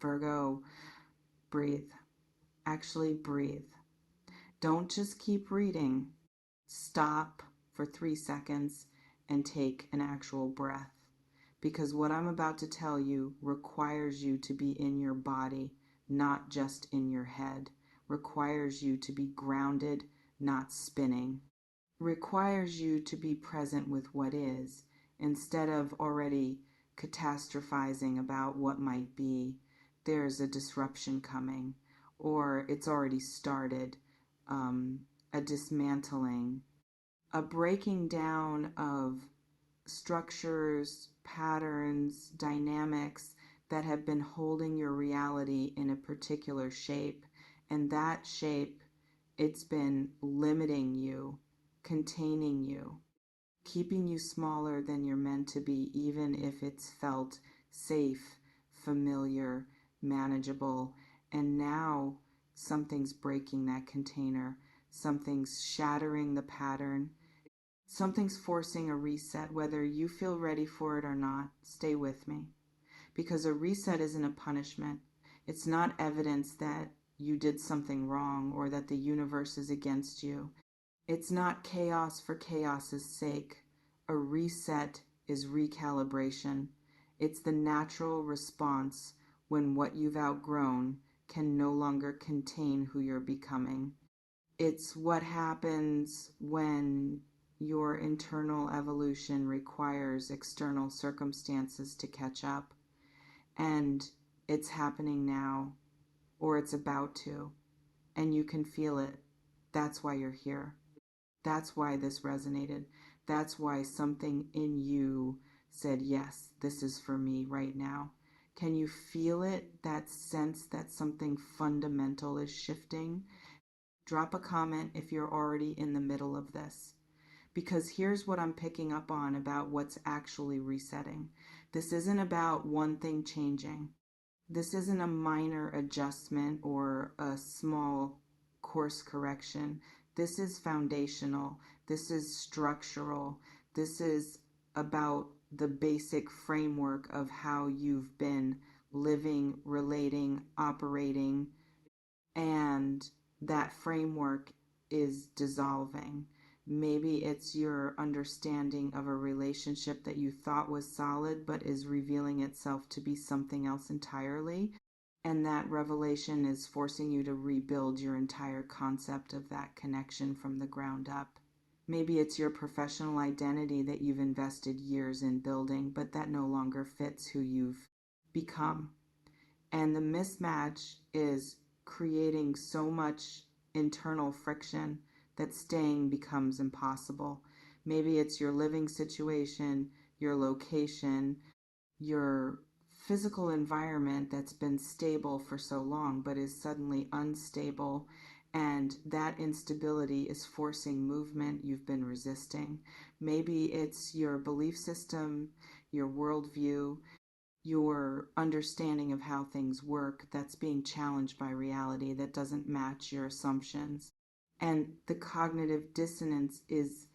Virgo, breathe. Actually breathe. Don't just keep reading. Stop for 3 seconds and take an actual breath. Because what I'm about to tell you requires you to be in your body, not just in your head. Requires you to be grounded, not spinning. Requires you to be present with what is, instead of already catastrophizing about what might be. There's a disruption coming, or it's already started, a dismantling, a breaking down of structures, patterns, dynamics that have been holding your reality in a particular shape. And that shape, it's been limiting you, containing you, keeping you smaller than you're meant to be, even if it's felt safe, familiar, manageable. And now something's breaking that container. Something's shattering the pattern. Something's forcing a reset. Whether you feel ready for it or not, stay with me. Because a reset isn't a punishment. It's not evidence that you did something wrong or that the universe is against you. It's not chaos for chaos's sake. A reset is recalibration. It's the natural response when what you've outgrown can no longer contain who you're becoming. It's what happens when your internal evolution requires external circumstances to catch up. And it's happening now, or it's about to, and you can feel it. That's why you're here. That's why this resonated. That's why something in you said, yes, this is for me right now. Can you feel it? That sense that something fundamental is shifting? Drop a comment if you're already in the middle of this. Because here's what I'm picking up on about what's actually resetting. This isn't about one thing changing. This isn't a minor adjustment or a small course correction. This is foundational. This is structural. This is about the basic framework of how you've been living, relating, operating, and that framework is dissolving. Maybe it's your understanding of a relationship that you thought was solid but is revealing itself to be something else entirely. And that revelation is forcing you to rebuild your entire concept of that connection from the ground up. Maybe it's your professional identity that you've invested years in building, but that no longer fits who you've become. And the mismatch is creating so much internal friction that staying becomes impossible. Maybe it's your living situation, your location, your physical environment that's been stable for so long but is suddenly unstable, and that instability is forcing movement you've been resisting. Maybe it's your belief system, your worldview, your understanding of how things work that's being challenged by reality that doesn't match your assumptions. And the cognitive dissonance is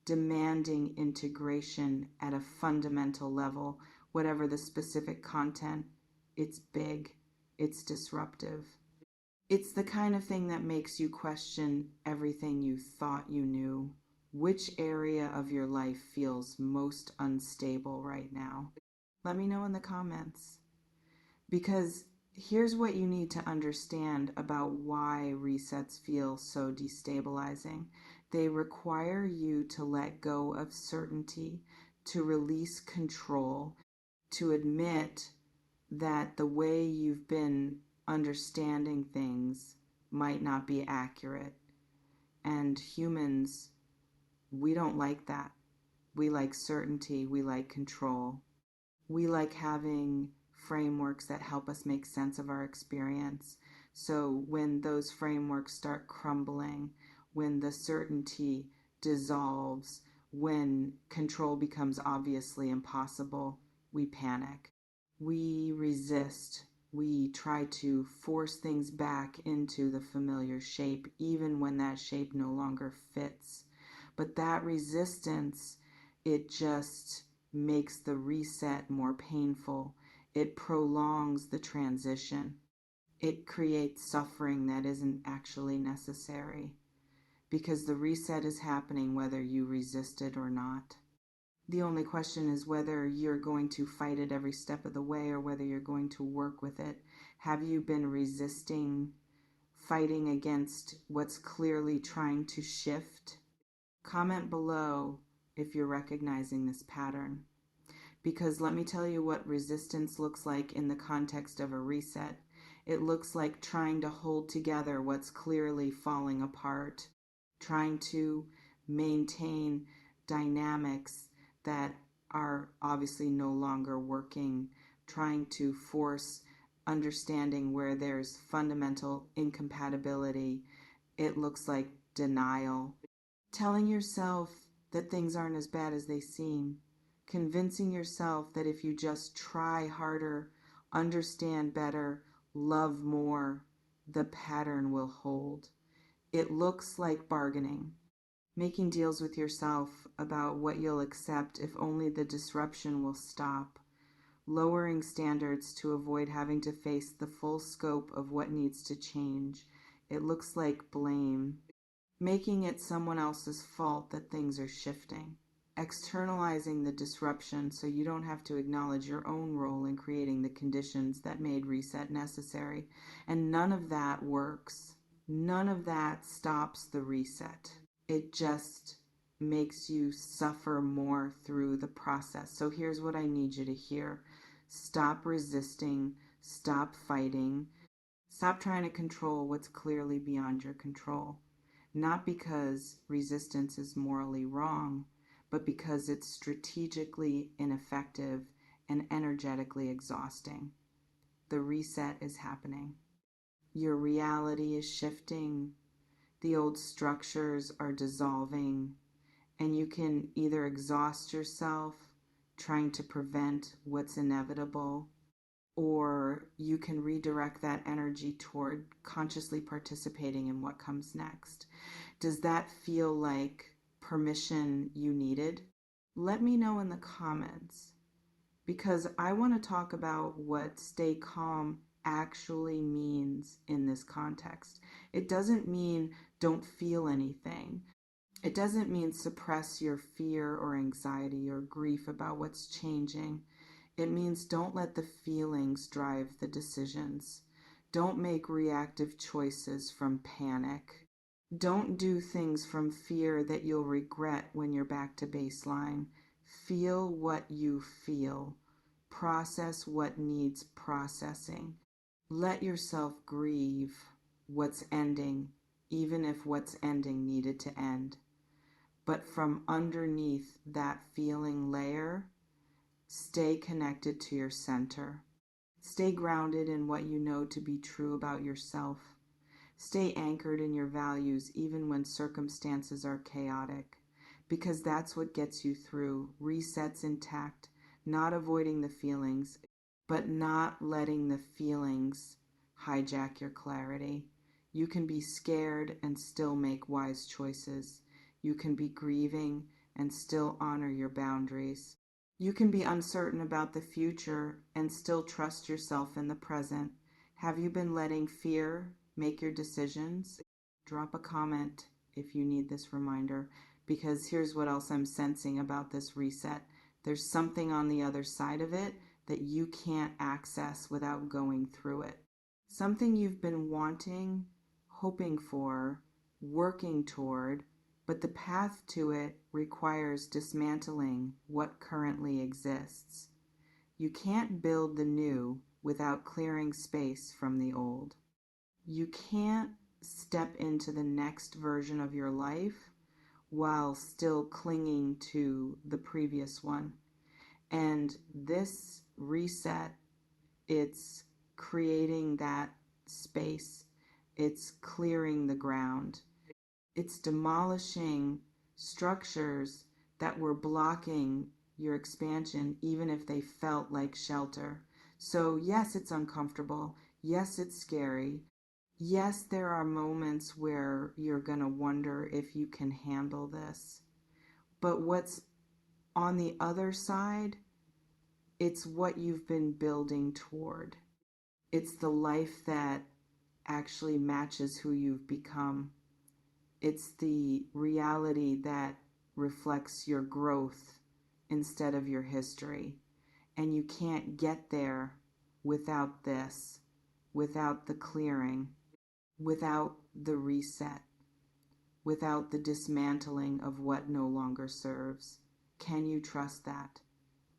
demanding integration at a fundamental level, whatever the specific content. It's big, it's disruptive. It's the kind of thing that makes you question everything you thought you knew. Which area of your life feels most unstable right now? Let me know in the comments. Because here's what you need to understand about why resets feel so destabilizing. They require you to let go of certainty, to release control, to admit that the way you've been understanding things might not be accurate. And humans, we don't like that. We like certainty, we like control. We like having frameworks that help us make sense of our experience. So when those frameworks start crumbling, when the certainty dissolves, when control becomes obviously impossible, we panic. We resist. We try to force things back into the familiar shape, even when that shape no longer fits. But that resistance, it just makes the reset more painful. It prolongs the transition. It creates suffering that isn't actually necessary because the reset is happening whether you resist it or not. The only question is whether you're going to fight it every step of the way or whether you're going to work with it. Have you been resisting, fighting against what's clearly trying to shift? Comment below if you're recognizing this pattern. Because let me tell you what resistance looks like in the context of a reset. It looks like trying to hold together what's clearly falling apart, trying to maintain dynamics that are obviously no longer working, trying to force understanding where there's fundamental incompatibility. It looks like denial. Telling yourself that things aren't as bad as they seem. Convincing yourself that if you just try harder, understand better, love more, the pattern will hold. It looks like bargaining. Making deals with yourself about what you'll accept if only the disruption will stop. Lowering standards to avoid having to face the full scope of what needs to change. It looks like blame. Making it someone else's fault that things are shifting. Externalizing the disruption so you don't have to acknowledge your own role in creating the conditions that made reset necessary. And none of that works. None of that stops the reset. It just makes you suffer more through the process. So here's what I need you to hear. Stop resisting. Stop fighting. Stop trying to control what's clearly beyond your control. Not because resistance is morally wrong, but because it's strategically ineffective and energetically exhausting. The reset is happening. Your reality is shifting. The old structures are dissolving, and you can either exhaust yourself trying to prevent what's inevitable, or you can redirect that energy toward consciously participating in what comes next. Does that feel like permission you needed? Let me know in the comments, because I want to talk about what stay calm actually means in this context. It doesn't mean don't feel anything. It doesn't mean suppress your fear or anxiety or grief about what's changing. It means don't let the feelings drive the decisions. Don't make reactive choices from panic. Don't do things from fear that you'll regret when you're back to baseline. Feel what you feel. Process what needs processing. Let yourself grieve what's ending, even if what's ending needed to end. But from underneath that feeling layer, stay connected to your center. Stay grounded in what you know to be true about yourself. Stay anchored in your values even when circumstances are chaotic, because that's what gets you through. Resets intact, not avoiding the feelings, but not letting the feelings hijack your clarity. You can be scared and still make wise choices. You can be grieving and still honor your boundaries. You can be uncertain about the future and still trust yourself in the present. Have you been letting fear make your decisions? Drop a comment if you need this reminder, because here's what else I'm sensing about this reset. There's something on the other side of it that you can't access without going through it. Something you've been wanting, hoping for, working toward, but the path to it requires dismantling what currently exists. You can't build the new without clearing space from the old. You can't step into the next version of your life while still clinging to the previous one. And this reset, it's creating that space. It's clearing the ground. It's demolishing structures that were blocking your expansion, even if they felt like shelter. So yes, it's uncomfortable. Yes, it's scary. Yes, there are moments where you're going to wonder if you can handle this. But what's on the other side It's what you've been building toward. It's the life that actually matches who you've become. It's the reality that reflects your growth instead of your history. And you can't get there without this, without the clearing, without the reset, without the dismantling of what no longer serves. Can you trust that?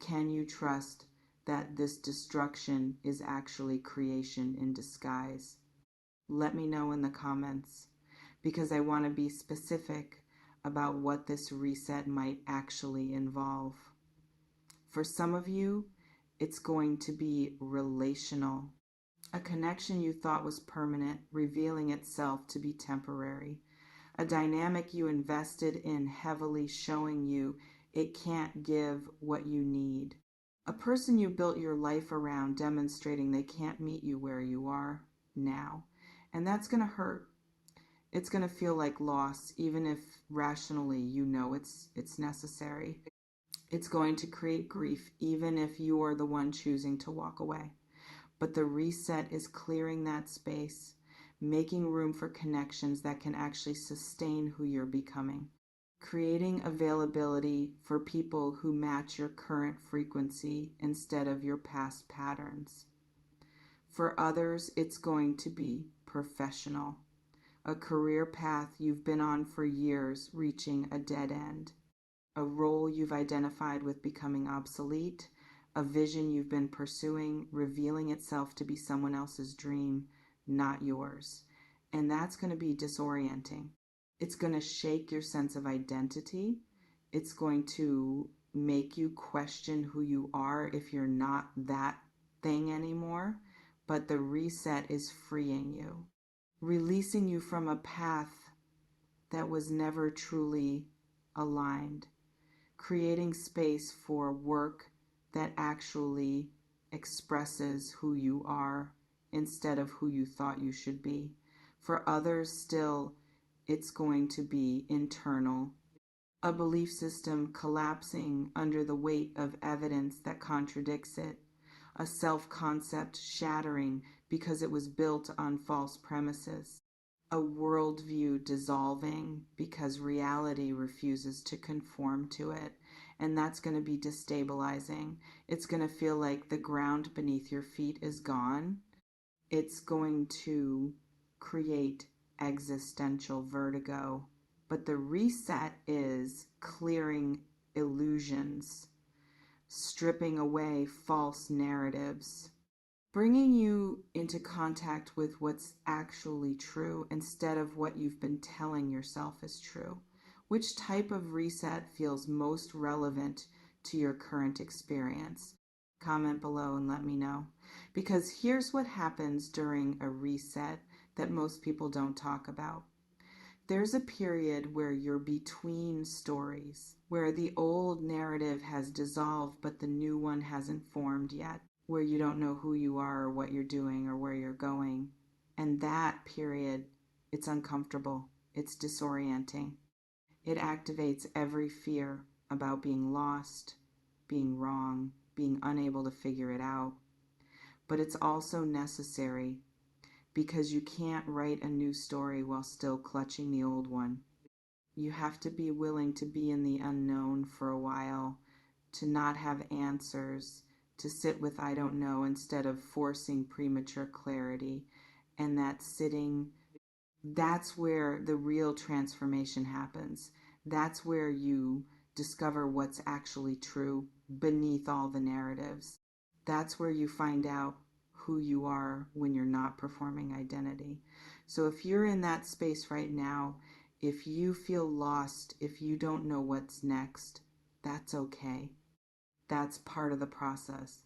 Can you trust that this destruction is actually creation in disguise? Let me know in the comments, because I want to be specific about what this reset might actually involve. For some of you, it's going to be relational. A connection you thought was permanent, revealing itself to be temporary. A dynamic you invested in heavily, showing you it can't give what you need. A person you built your life around, demonstrating they can't meet you where you are now. And that's going to hurt. It's going to feel like loss, even if rationally you know it's necessary. It's going to create grief, even if you are the one choosing to walk away. But the reset is clearing that space, making room for connections that can actually sustain who you're becoming, creating availability for people who match your current frequency instead of your past patterns. For others, it's going to be professional, a career path you've been on for years reaching a dead end, a role you've identified with becoming obsolete, a vision you've been pursuing revealing itself to be someone else's dream, not yours. And that's going to be disorienting. It's going to shake your sense of identity. It's going to make you question who you are if you're not that thing anymore. But the reset is freeing you, releasing you from a path that was never truly aligned, creating space for work that actually expresses who you are instead of who you thought you should be. For others, still, it's going to be internal, a belief system collapsing under the weight of evidence that contradicts it, a self-concept shattering because it was built on false premises, a worldview dissolving because reality refuses to conform to it. And that's going to be destabilizing. It's going to feel like the ground beneath your feet is gone. It's going to create existential vertigo. But the reset is clearing illusions, stripping away false narratives, bringing you into contact with what's actually true instead of what you've been telling yourself is true. Which type of reset feels most relevant to your current experience? Comment below and let me know. Because here's what happens during a reset that most people don't talk about. There's a period where you're between stories, where the old narrative has dissolved but the new one hasn't formed yet, where you don't know who you are or what you're doing or where you're going. And that period, it's uncomfortable, it's disorienting. It activates every fear about being lost, being wrong, being unable to figure it out. But it's also necessary, because you can't write a new story while still clutching the old one. You have to be willing to be in the unknown for a while, to not have answers, to sit with I don't know instead of forcing premature clarity. And that sitting, that's where the real transformation happens. That's where you discover what's actually true beneath all the narratives. That's where you find out who you are when you're not performing identity. So if you're in that space right now, if you feel lost, if you don't know what's next, that's okay. That's part of the process.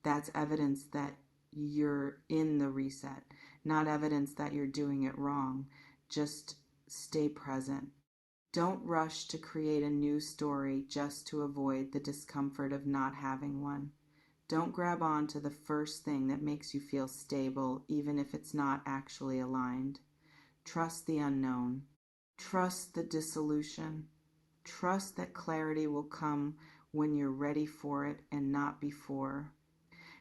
That's evidence that you're in the reset, not evidence that you're doing it wrong. Just stay present. Don't rush to create a new story just to avoid the discomfort of not having one. Don't grab on to the first thing that makes you feel stable, even if it's not actually aligned. Trust the unknown. Trust the dissolution. Trust that clarity will come when you're ready for it and not before.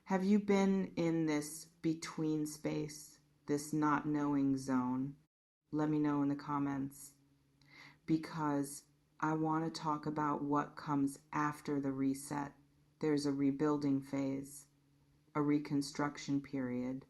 Have you been in this between space, this not knowing zone? Let me know in the comments, because I want to talk about what comes after the reset. There's a rebuilding phase, a reconstruction period,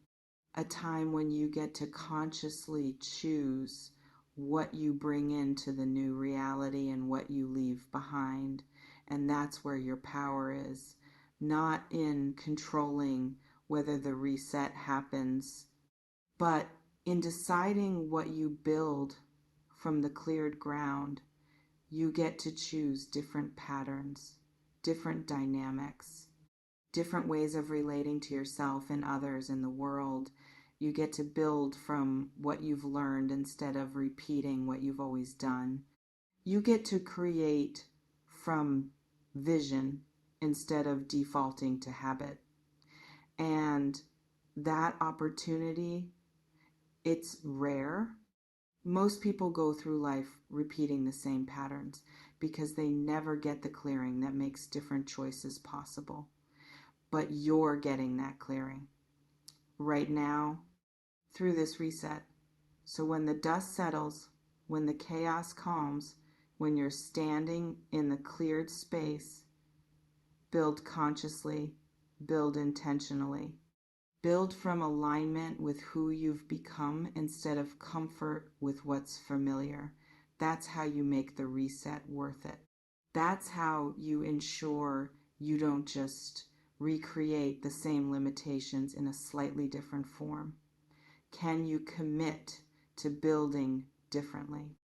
a time when you get to consciously choose what you bring into the new reality and what you leave behind. And that's where your power is, not in controlling whether the reset happens, but in deciding what you build from the cleared ground. You get to choose different patterns, different dynamics, different ways of relating to yourself and others in the world. You get to build from what you've learned instead of repeating what you've always done. You get to create from vision instead of defaulting to habit. And that opportunity, it's rare. Most people go through life repeating the same patterns because they never get the clearing that makes different choices possible. But you're getting that clearing right now through this reset. So when the dust settles, when the chaos calms, when you're standing in the cleared space, build consciously, build intentionally. Build from alignment with who you've become instead of comfort with what's familiar. That's how you make the reset worth it. That's how you ensure you don't just recreate the same limitations in a slightly different form. Can you commit to building differently?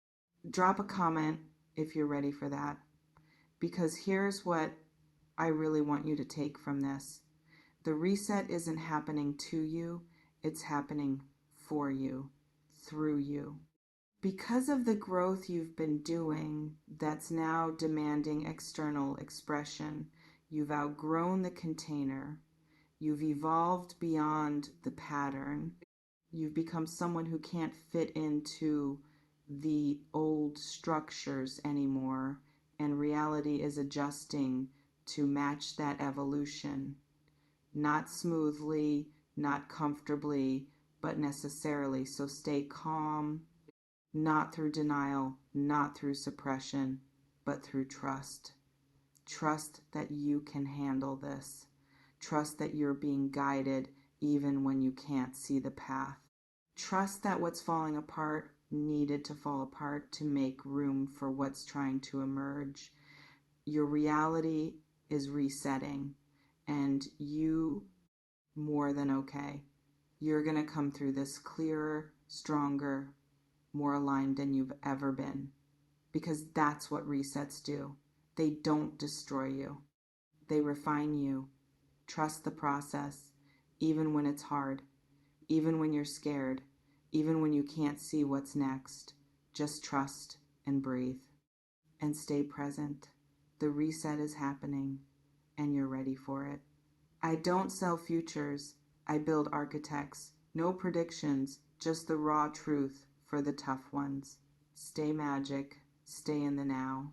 Drop a comment if you're ready for that, because here's what I really want you to take from this. The reset isn't happening to you, it's happening for you, through you. Because of the growth you've been doing that's now demanding external expression, you've outgrown the container, you've evolved beyond the pattern, you've become someone who can't fit into the old structures anymore, and reality is adjusting to match that evolution. Not smoothly, not comfortably, but necessarily. So stay calm, not through denial, not through suppression, but through trust. Trust that you can handle this. Trust that you're being guided even when you can't see the path. Trust that what's falling apart needed to fall apart to make room for what's trying to emerge. Your reality is resetting, and you more than okay. You're going to come through this clearer, stronger, more aligned than you've ever been, because that's what resets do. They don't destroy you. They refine you. Trust the process, even when it's hard, even when you're scared, even when you can't see what's next. Just trust and breathe and stay present. The reset is happening and you're ready for it. I don't sell futures, I build architects. No predictions, just the raw truth for the tough ones. Stay magic, stay in the now.